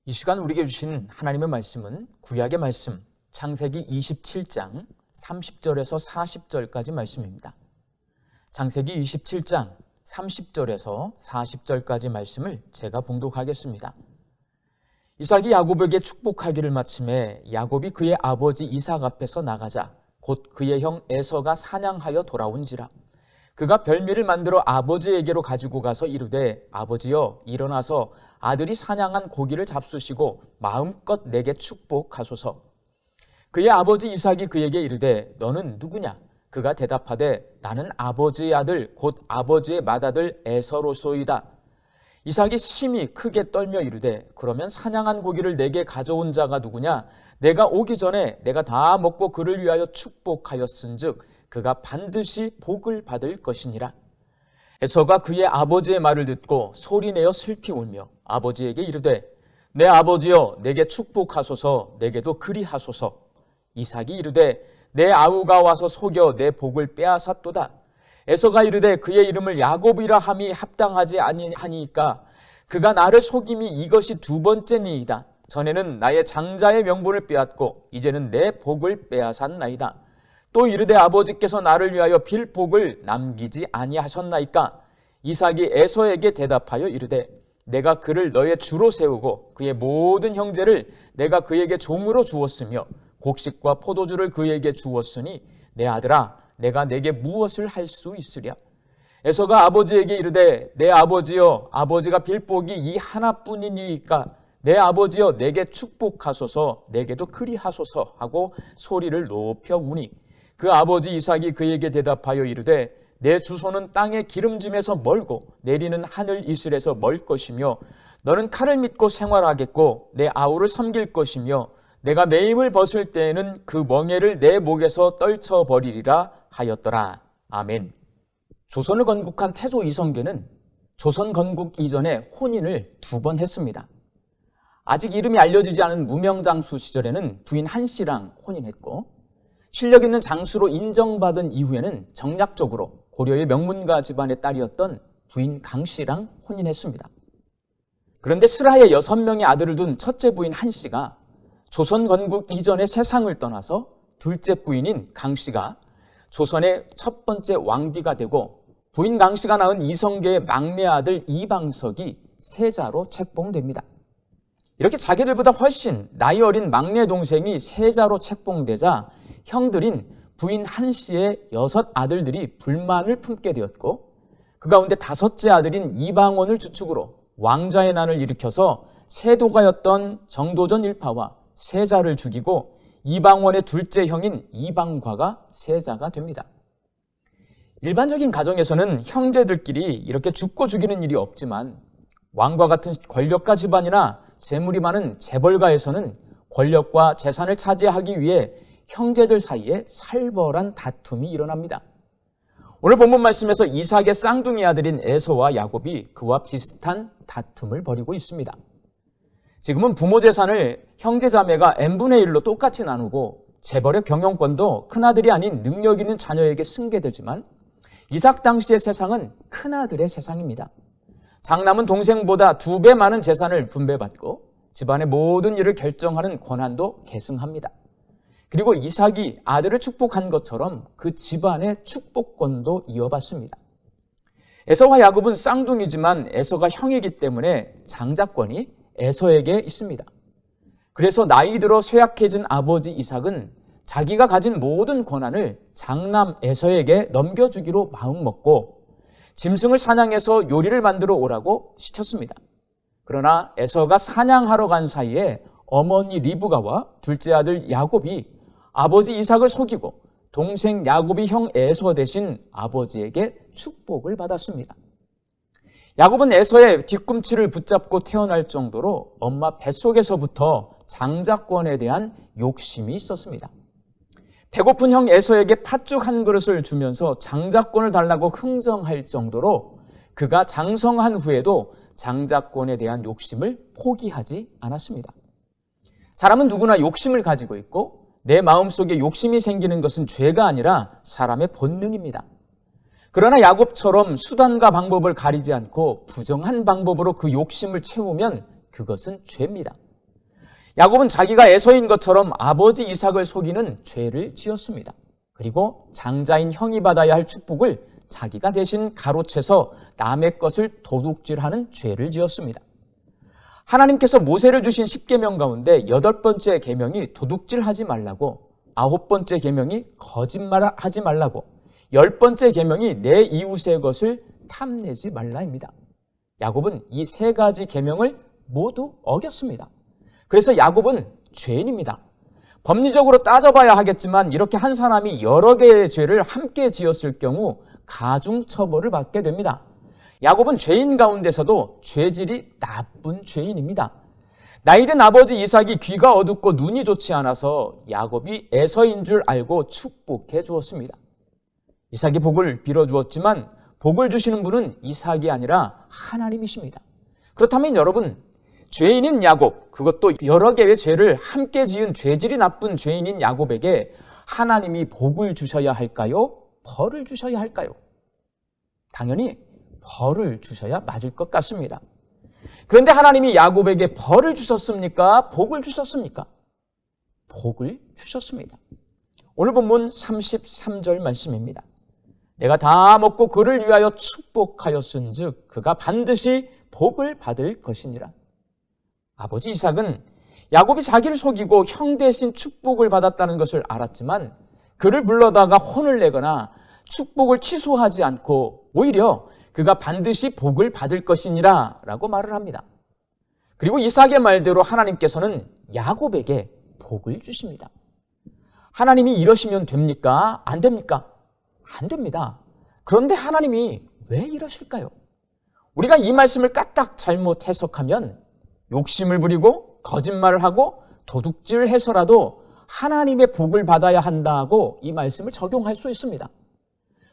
이 시간 우리에게 주신 하나님의 말씀은 구약의 말씀 창세기 27장 30절에서 40절까지 말씀입니다. 창세기 27장 30절에서 40절까지 말씀을 제가 봉독하겠습니다. 이삭이 야곱에게 축복하기를 마침에 야곱이 그의 아버지 이삭 앞에서 나가자 곧 그의 형 에서가 사냥하여 돌아온지라. 그가 별미를 만들어 아버지에게로 가지고 가서 이르되 아버지여 일어나서 아들이 사냥한 고기를 잡수시고 마음껏 내게 축복하소서. 그의 아버지 이삭이 그에게 이르되 너는 누구냐? 그가 대답하되 나는 아버지의 아들 곧 아버지의 맏아들 에서로소이다. 이삭이 심히 크게 떨며 이르되 그러면 사냥한 고기를 내게 가져온 자가 누구냐? 내가 오기 전에 내가 다 먹고 그를 위하여 축복하였은즉 그가 반드시 복을 받을 것이니라. 에서가 그의 아버지의 말을 듣고 소리내어 슬피 울며 아버지에게 이르되 내 아버지여 내게 축복하소서. 내게도 그리하소서. 이삭이 이르되 내 아우가 와서 속여 내 복을 빼앗았도다. 에서가 이르되 그의 이름을 야곱이라 함이 합당하지 아니하니까 그가 나를 속임이 이것이 두 번째니이다. 전에는 나의 장자의 명분을 빼앗고 이제는 내 복을 빼앗았나이다. 또 이르되 아버지께서 나를 위하여 빌 복을 남기지 아니하셨나이까. 이삭이 에서에게 대답하여 이르되 내가 그를 너의 주로 세우고 그의 모든 형제를 내가 그에게 종으로 주었으며 곡식과 포도주를 그에게 주었으니 내 아들아 내가 내게 무엇을 할 수 있으랴. 에서가 아버지에게 이르되 내 아버지여 아버지가 빌 복이 이 하나뿐이니까 내 아버지여 내게 축복하소서. 내게도 그리하소서 하고 소리를 높여 우니 그 아버지 이삭이 그에게 대답하여 이르되 내 주소는 땅의 기름짐에서 멀고 내리는 하늘 이슬에서 멀 것이며 너는 칼을 믿고 생활하겠고 내 아우를 섬길 것이며 내가 매임을 벗을 때에는 그 멍에를 내 목에서 떨쳐버리리라 하였더라. 아멘. 조선을 건국한 태조 이성계는 조선 건국 이전에 혼인을 2번 했습니다. 아직 이름이 알려지지 않은 무명장수 시절에는 부인 한씨랑 혼인했고 실력 있는 장수로 인정받은 이후에는 정략적으로 고려의 명문가 집안의 딸이었던 부인 강씨랑 혼인했습니다. 그런데 슬하에 6명의 아들을 둔 첫째 부인 한씨가 조선 건국 이전에 세상을 떠나서 둘째 부인인 강씨가 조선의 첫 번째 왕비가 되고 부인 강씨가 낳은 이성계의 막내 아들 이방석이 세자로 책봉됩니다. 이렇게 자기들보다 훨씬 나이 어린 막내 동생이 세자로 책봉되자 형들인 부인 한씨의 6 아들들이 불만을 품게 되었고 그 가운데 5째 아들인 이방원을 주축으로 왕자의 난을 일으켜서 세도가였던 정도전 일파와 세자를 죽이고 이방원의 둘째 형인 이방과가 세자가 됩니다. 일반적인 가정에서는 형제들끼리 이렇게 죽고 죽이는 일이 없지만 왕과 같은 권력가 집안이나 재물이 많은 재벌가에서는 권력과 재산을 차지하기 위해 형제들 사이에 살벌한 다툼이 일어납니다. 오늘 본문 말씀에서 이삭의 쌍둥이 아들인 에서와 야곱이 그와 비슷한 다툼을 벌이고 있습니다. 지금은 부모 재산을 형제 자매가 n분의 1로 똑같이 나누고 재벌의 경영권도 큰아들이 아닌 능력 있는 자녀에게 승계되지만 이삭 당시의 세상은 큰아들의 세상입니다. 장남은 동생보다 2배 많은 재산을 분배받고 집안의 모든 일을 결정하는 권한도 계승합니다. 그리고 이삭이 아들을 축복한 것처럼 그 집안의 축복권도 이어받습니다. 에서와 야곱은 쌍둥이지만 에서가 형이기 때문에 장자권이 에서에게 있습니다. 그래서 나이 들어 쇠약해진 아버지 이삭은 자기가 가진 모든 권한을 장남 에서에게 넘겨주기로 마음먹고 짐승을 사냥해서 요리를 만들어 오라고 시켰습니다. 그러나 에서가 사냥하러 간 사이에 어머니 리브가와 둘째 아들 야곱이 아버지 이삭을 속이고 동생 야곱이 형 에서 대신 아버지에게 축복을 받았습니다. 야곱은 에서의 뒤꿈치를 붙잡고 태어날 정도로 엄마 뱃속에서부터 장자권에 대한 욕심이 있었습니다. 배고픈 형 에서에게 팥죽 한 그릇을 주면서 장자권을 달라고 흥정할 정도로 그가 장성한 후에도 장자권에 대한 욕심을 포기하지 않았습니다. 사람은 누구나 욕심을 가지고 있고 내 마음속에 욕심이 생기는 것은 죄가 아니라 사람의 본능입니다. 그러나 야곱처럼 수단과 방법을 가리지 않고 부정한 방법으로 그 욕심을 채우면 그것은 죄입니다. 야곱은 자기가 에서인 것처럼 아버지 이삭을 속이는 죄를 지었습니다. 그리고 장자인 형이 받아야 할 축복을 자기가 대신 가로채서 남의 것을 도둑질하는 죄를 지었습니다. 하나님께서 모세를 주신 10계명 가운데 8번째 계명이 도둑질하지 말라고, 9번째 계명이 거짓말하지 말라고, 10번째 계명이 내 이웃의 것을 탐내지 말라입니다. 야곱은 이 3가지 계명을 모두 어겼습니다. 그래서 야곱은 죄인입니다. 법리적으로 따져봐야 하겠지만 이렇게 한 사람이 여러 개의 죄를 함께 지었을 경우 가중처벌을 받게 됩니다. 야곱은 죄인 가운데서도 죄질이 나쁜 죄인입니다. 나이든 아버지 이삭이 귀가 어둡고 눈이 좋지 않아서 야곱이 에서인 줄 알고 축복해 주었습니다. 이삭이 복을 빌어주었지만 복을 주시는 분은 이삭이 아니라 하나님이십니다. 그렇다면 여러분, 죄인인 야곱, 그것도 여러 개의 죄를 함께 지은 죄질이 나쁜 죄인인 야곱에게 하나님이 복을 주셔야 할까요? 벌을 주셔야 할까요? 당연히 벌을 주셔야 맞을 것 같습니다. 그런데 하나님이 야곱에게 벌을 주셨습니까? 복을 주셨습니까? 복을 주셨습니다. 오늘 본문 33절 말씀입니다. 내가 다 먹고 그를 위하여 축복하였은즉 그가 반드시 복을 받을 것이니라. 아버지 이삭은 야곱이 자기를 속이고 형 대신 축복을 받았다는 것을 알았지만 그를 불러다가 혼을 내거나 축복을 취소하지 않고 오히려 그가 반드시 복을 받을 것이니라 라고 말을 합니다. 그리고 이삭의 말대로 하나님께서는 야곱에게 복을 주십니다. 하나님이 이러시면 됩니까? 안 됩니까? 안 됩니다. 그런데 하나님이 왜 이러실까요? 우리가 이 말씀을 까딱 잘못 해석하면 욕심을 부리고 거짓말을 하고 도둑질을 해서라도 하나님의 복을 받아야 한다고 이 말씀을 적용할 수 있습니다.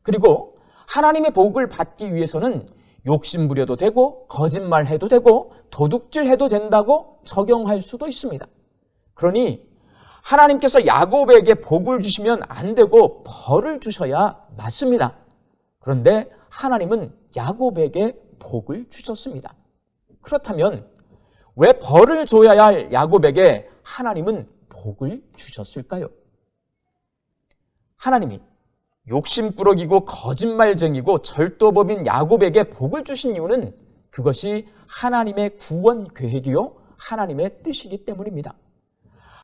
그리고 하나님의 복을 받기 위해서는 욕심 부려도 되고 거짓말해도 되고 도둑질해도 된다고 적용할 수도 있습니다. 그러니 하나님께서 야곱에게 복을 주시면 안 되고 벌을 주셔야 맞습니다. 그런데 하나님은 야곱에게 복을 주셨습니다. 그렇다면 왜 벌을 줘야 할 야곱에게 하나님은 복을 주셨을까요? 하나님이 욕심꾸러기고 거짓말쟁이고 절도범인 야곱에게 복을 주신 이유는 그것이 하나님의 구원 계획이요 하나님의 뜻이기 때문입니다.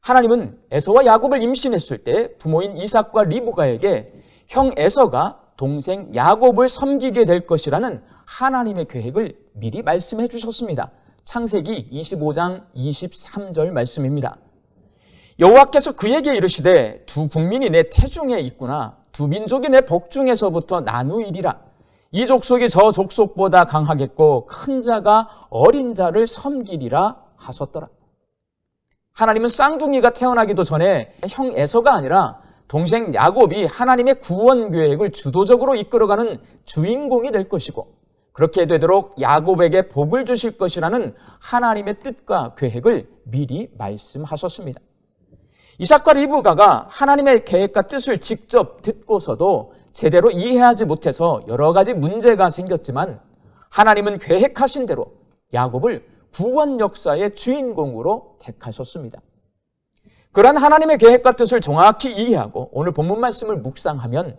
하나님은 에서와 야곱을 임신했을 때 부모인 이삭과 리브가에게 형 에서가 동생 야곱을 섬기게 될 것이라는 하나님의 계획을 미리 말씀해 주셨습니다. 창세기 25장 23절 말씀입니다. 여호와께서 그에게 이르시되 두 국민이 내 태중에 있구나. 두 민족이 내 복중에서부터 나누이리라. 이 족속이 저 족속보다 강하겠고 큰 자가 어린 자를 섬기리라 하셨더라. 하나님은 쌍둥이가 태어나기도 전에 형 에서가 아니라 동생 야곱이 하나님의 구원 계획을 주도적으로 이끌어가는 주인공이 될 것이고 그렇게 되도록 야곱에게 복을 주실 것이라는 하나님의 뜻과 계획을 미리 말씀하셨습니다. 이삭과 리브가가 하나님의 계획과 뜻을 직접 듣고서도 제대로 이해하지 못해서 여러 가지 문제가 생겼지만 하나님은 계획하신 대로 야곱을 구원 역사의 주인공으로 택하셨습니다. 그러한 하나님의 계획과 뜻을 정확히 이해하고 오늘 본문 말씀을 묵상하면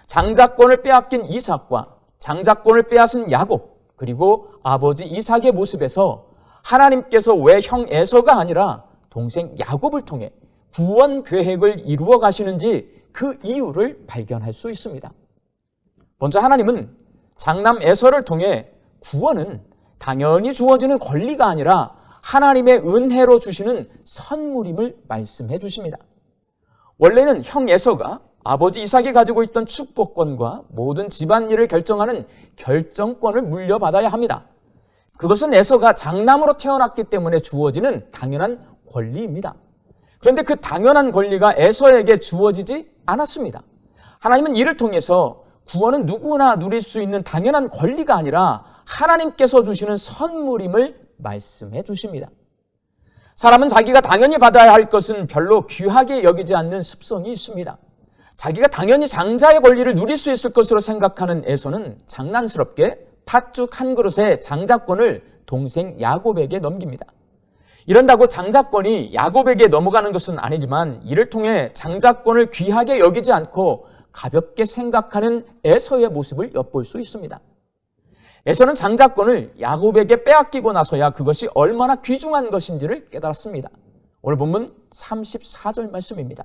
장자권을 빼앗긴 이삭과 장자권을 빼앗은 야곱 그리고 아버지 이삭의 모습에서 하나님께서 왜 형 에서가 아니라 동생 야곱을 통해 구원 계획을 이루어 가시는지 그 이유를 발견할 수 있습니다. 먼저 하나님은 장남 에서를 통해 구원은 당연히 주어지는 권리가 아니라 하나님의 은혜로 주시는 선물임을 말씀해 주십니다. 원래는 형 에서가 아버지 이삭이 가지고 있던 축복권과 모든 집안일을 결정하는 결정권을 물려받아야 합니다. 그것은 에서가 장남으로 태어났기 때문에 주어지는 당연한 권리입니다. 그런데 그 당연한 권리가 에서에게 주어지지 않았습니다. 하나님은 이를 통해서 구원은 누구나 누릴 수 있는 당연한 권리가 아니라 하나님께서 주시는 선물임을 말씀해 주십니다. 사람은 자기가 당연히 받아야 할 것은 별로 귀하게 여기지 않는 습성이 있습니다. 자기가 당연히 장자의 권리를 누릴 수 있을 것으로 생각하는 에서는 장난스럽게 팥죽 한 그릇의 장자권을 동생 야곱에게 넘깁니다. 이런다고 장자권이 야곱에게 넘어가는 것은 아니지만 이를 통해 장자권을 귀하게 여기지 않고 가볍게 생각하는 에서의 모습을 엿볼 수 있습니다. 에서는 장자권을 야곱에게 빼앗기고 나서야 그것이 얼마나 귀중한 것인지를 깨달았습니다. 오늘 본문 34절 말씀입니다.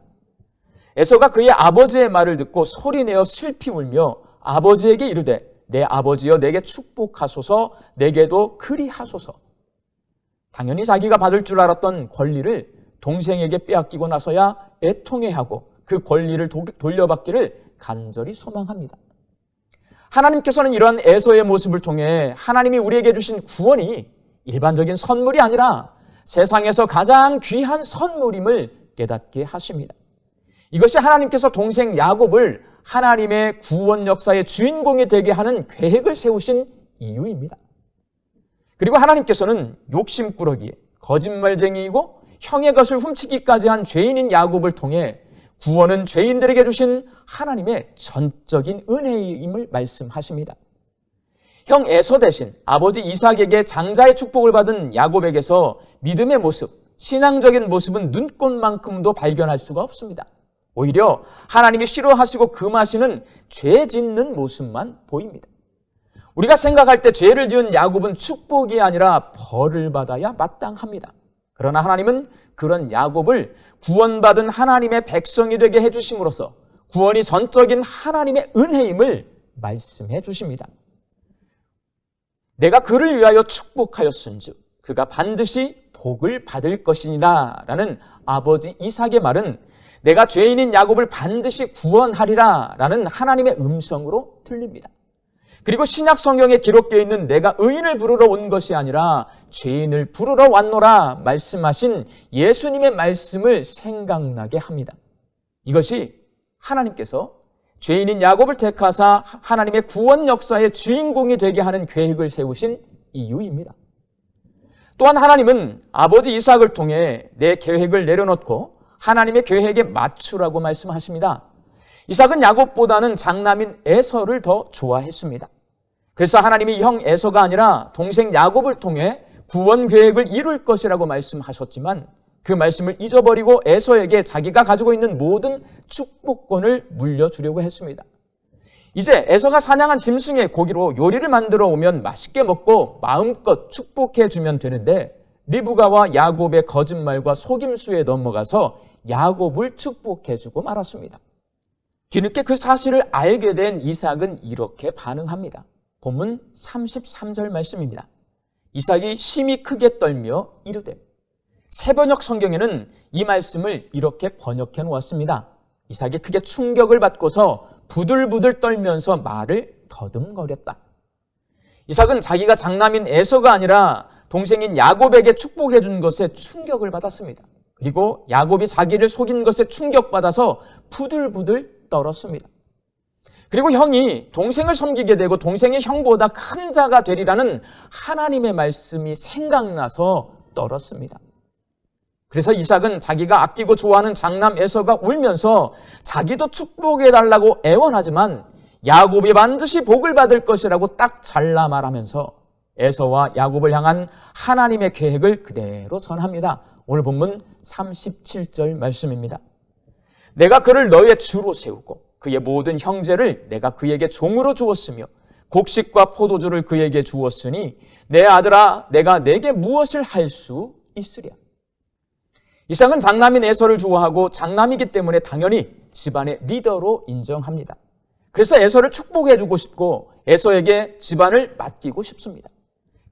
에서가 그의 아버지의 말을 듣고 소리내어 슬피 울며 아버지에게 이르되 내 아버지여 내게 축복하소서 내게도 그리하소서. 당연히 자기가 받을 줄 알았던 권리를 동생에게 빼앗기고 나서야 애통해하고 그 권리를 돌려받기를 간절히 소망합니다. 하나님께서는 이러한 에서의 모습을 통해 하나님이 우리에게 주신 구원이 일반적인 선물이 아니라 세상에서 가장 귀한 선물임을 깨닫게 하십니다. 이것이 하나님께서 동생 야곱을 하나님의 구원 역사의 주인공이 되게 하는 계획을 세우신 이유입니다. 그리고 하나님께서는 욕심꾸러기, 거짓말쟁이이고 형의 것을 훔치기까지 한 죄인인 야곱을 통해 구원은 죄인들에게 주신 하나님의 전적인 은혜임을 말씀하십니다. 형 에서 대신 아버지 이삭에게 장자의 축복을 받은 야곱에게서 믿음의 모습, 신앙적인 모습은 눈꽃만큼도 발견할 수가 없습니다. 오히려 하나님이 싫어하시고 금하시는 죄 짓는 모습만 보입니다. 우리가 생각할 때 죄를 지은 야곱은 축복이 아니라 벌을 받아야 마땅합니다. 그러나 하나님은 그런 야곱을 구원받은 하나님의 백성이 되게 해주심으로써 구원이 전적인 하나님의 은혜임을 말씀해 주십니다. 내가 그를 위하여 축복하였은즉 그가 반드시 복을 받을 것이니라 라는 아버지 이삭의 말은 내가 죄인인 야곱을 반드시 구원하리라 라는 하나님의 음성으로 들립니다. 그리고 신약 성경에 기록되어 있는 내가 의인을 부르러 온 것이 아니라 죄인을 부르러 왔노라 말씀하신 예수님의 말씀을 생각나게 합니다. 이것이 하나님께서 죄인인 야곱을 택하사 하나님의 구원 역사의 주인공이 되게 하는 계획을 세우신 이유입니다. 또한 하나님은 아버지 이삭을 통해 내 계획을 내려놓고 하나님의 계획에 맞추라고 말씀하십니다. 이삭은 야곱보다는 장남인 에서를 더 좋아했습니다. 그래서 하나님이 형 에서가 아니라 동생 야곱을 통해 구원 계획을 이룰 것이라고 말씀하셨지만 그 말씀을 잊어버리고 에서에게 자기가 가지고 있는 모든 축복권을 물려주려고 했습니다. 이제 에서가 사냥한 짐승의 고기로 요리를 만들어 오면 맛있게 먹고 마음껏 축복해 주면 되는데 리브가와 야곱의 거짓말과 속임수에 넘어가서 야곱을 축복해 주고 말았습니다. 뒤늦게 그 사실을 알게 된 이삭은 이렇게 반응합니다. 본문 33절 말씀입니다. 이삭이 심히 크게 떨며 이르되, 새번역 성경에는 이 말씀을 이렇게 번역해 놓았습니다. 이삭이 크게 충격을 받고서 부들부들 떨면서 말을 더듬거렸다. 이삭은 자기가 장남인 에서가 아니라 동생인 야곱에게 축복해 준 것에 충격을 받았습니다. 그리고 야곱이 자기를 속인 것에 충격받아서 부들부들 떨었습니다. 그리고 형이 동생을 섬기게 되고 동생이 형보다 큰 자가 되리라는 하나님의 말씀이 생각나서 떨었습니다. 그래서 이삭은 자기가 아끼고 좋아하는 장남 에서가 울면서 자기도 축복해달라고 애원하지만 야곱이 반드시 복을 받을 것이라고 딱 잘라 말하면서 에서와 야곱을 향한 하나님의 계획을 그대로 전합니다. 오늘 본문 37절 말씀입니다. 내가 그를 너의 주로 세우고 그의 모든 형제를 내가 그에게 종으로 주었으며 곡식과 포도주를 그에게 주었으니 내 아들아 내가 내게 무엇을 할 수 있으랴. 이삭은 장남인 에서를 좋아하고 장남이기 때문에 당연히 집안의 리더로 인정합니다. 그래서 에서를 축복해 주고 싶고 에서에게 집안을 맡기고 싶습니다.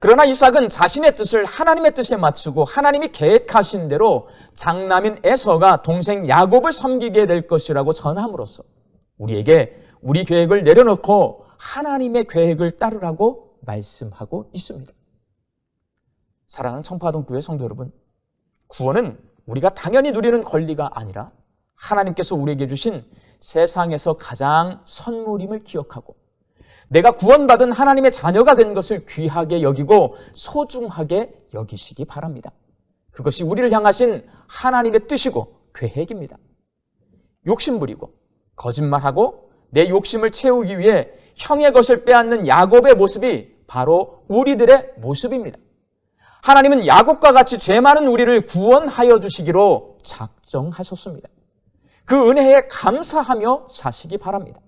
그러나 이삭은 자신의 뜻을 하나님의 뜻에 맞추고 하나님이 계획하신 대로 장남인 에서가 동생 야곱을 섬기게 될 것이라고 전함으로써 우리에게 우리 계획을 내려놓고 하나님의 계획을 따르라고 말씀하고 있습니다. 사랑하는 청파동교회 성도 여러분, 구원은 우리가 당연히 누리는 권리가 아니라 하나님께서 우리에게 주신 세상에서 가장 선물임을 기억하고 내가 구원받은 하나님의 자녀가 된 것을 귀하게 여기고 소중하게 여기시기 바랍니다. 그것이 우리를 향하신 하나님의 뜻이고 계획입니다. 욕심부리고 거짓말하고 내 욕심을 채우기 위해 형의 것을 빼앗는 야곱의 모습이 바로 우리들의 모습입니다. 하나님은 야곱과 같이 죄 많은 우리를 구원하여 주시기로 작정하셨습니다. 그 은혜에 감사하며 사시기 바랍니다.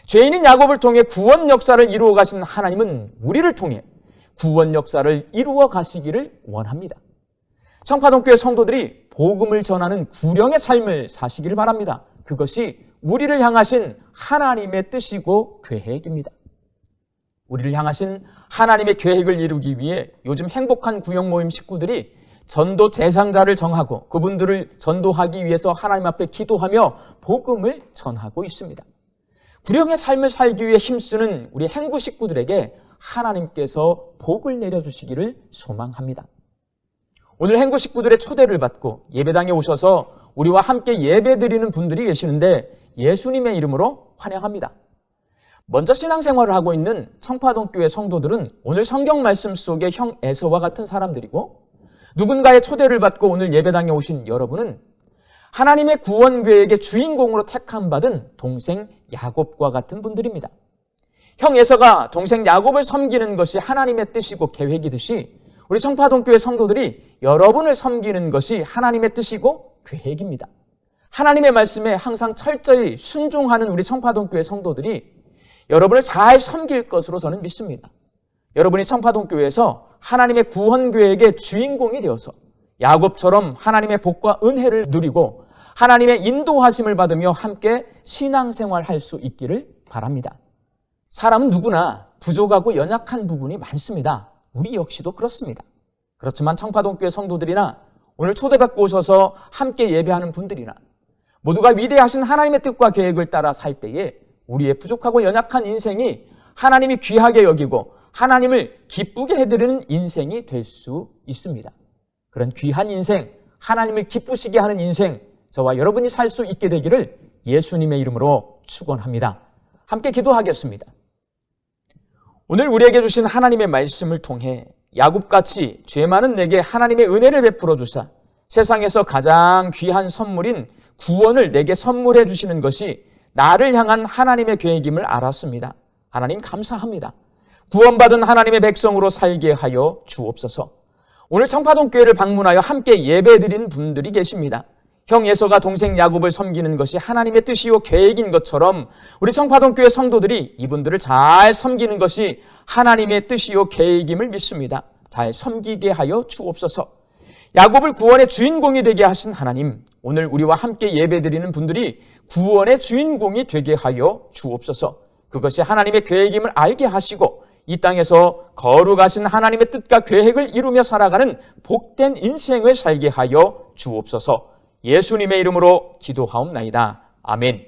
죄인인 야곱을 통해 구원 역사를 이루어 가신 하나님은 우리를 통해 구원 역사를 이루어 가시기를 원합니다. 청파동교회 성도들이 복음을 전하는 구령의 삶을 사시기를 바랍니다. 그것이 우리를 향하신 하나님의 뜻이고 계획입니다. 우리를 향하신 하나님의 계획을 이루기 위해 요즘 행복한 구역 모임 식구들이 전도 대상자를 정하고 그분들을 전도하기 위해서 하나님 앞에 기도하며 복음을 전하고 있습니다. 구령의 삶을 살기 위해 힘쓰는 우리 행구 식구들에게 하나님께서 복을 내려주시기를 소망합니다. 오늘 행구 식구들의 초대를 받고 예배당에 오셔서 우리와 함께 예배드리는 분들이 계시는데 예수님의 이름으로 환영합니다. 먼저 신앙생활을 하고 있는 청파동교회 성도들은 오늘 성경 말씀 속의 형 에서와 같은 사람들이고, 누군가의 초대를 받고 오늘 예배당에 오신 여러분은 하나님의 구원 계획의 주인공으로 택함받은 동생 야곱과 같은 분들입니다. 형 에서가 동생 야곱을 섬기는 것이 하나님의 뜻이고 계획이듯이 우리 청파동교회 성도들이 여러분을 섬기는 것이 하나님의 뜻이고 계획입니다. 하나님의 말씀에 항상 철저히 순종하는 우리 청파동교회 성도들이 여러분을 잘 섬길 것으로 저는 믿습니다. 여러분이 청파동교회에서 하나님의 구원 계획의 주인공이 되어서 야곱처럼 하나님의 복과 은혜를 누리고 하나님의 인도하심을 받으며 함께 신앙생활할 수 있기를 바랍니다. 사람은 누구나 부족하고 연약한 부분이 많습니다. 우리 역시도 그렇습니다. 그렇지만 청파동교회 성도들이나 오늘 초대받고 오셔서 함께 예배하는 분들이나 모두가 위대하신 하나님의 뜻과 계획을 따라 살 때에 우리의 부족하고 연약한 인생이 하나님이 귀하게 여기고 하나님을 기쁘게 해드리는 인생이 될 수 있습니다. 그런 귀한 인생, 하나님을 기쁘시게 하는 인생, 저와 여러분이 살 수 있게 되기를 예수님의 이름으로 축원합니다. 함께 기도하겠습니다. 오늘 우리에게 주신 하나님의 말씀을 통해 야곱같이 죄 많은 내게 하나님의 은혜를 베풀어 주사 세상에서 가장 귀한 선물인 구원을 내게 선물해 주시는 것이 나를 향한 하나님의 계획임을 알았습니다. 하나님 감사합니다. 구원받은 하나님의 백성으로 살게 하여 주옵소서. 오늘 청파동교회를 방문하여 함께 예배드린 분들이 계십니다. 형 에서가 동생 야곱을 섬기는 것이 하나님의 뜻이요 계획인 것처럼 우리 청파동교회 성도들이 이분들을 잘 섬기는 것이 하나님의 뜻이요 계획임을 믿습니다. 잘 섬기게 하여 주옵소서. 야곱을 구원의 주인공이 되게 하신 하나님, 오늘 우리와 함께 예배드리는 분들이 구원의 주인공이 되게 하여 주옵소서. 그것이 하나님의 계획임을 알게 하시고 이 땅에서 거룩하신 하나님의 뜻과 계획을 이루며 살아가는 복된 인생을 살게 하여 주옵소서. 예수님의 이름으로 기도하옵나이다. 아멘.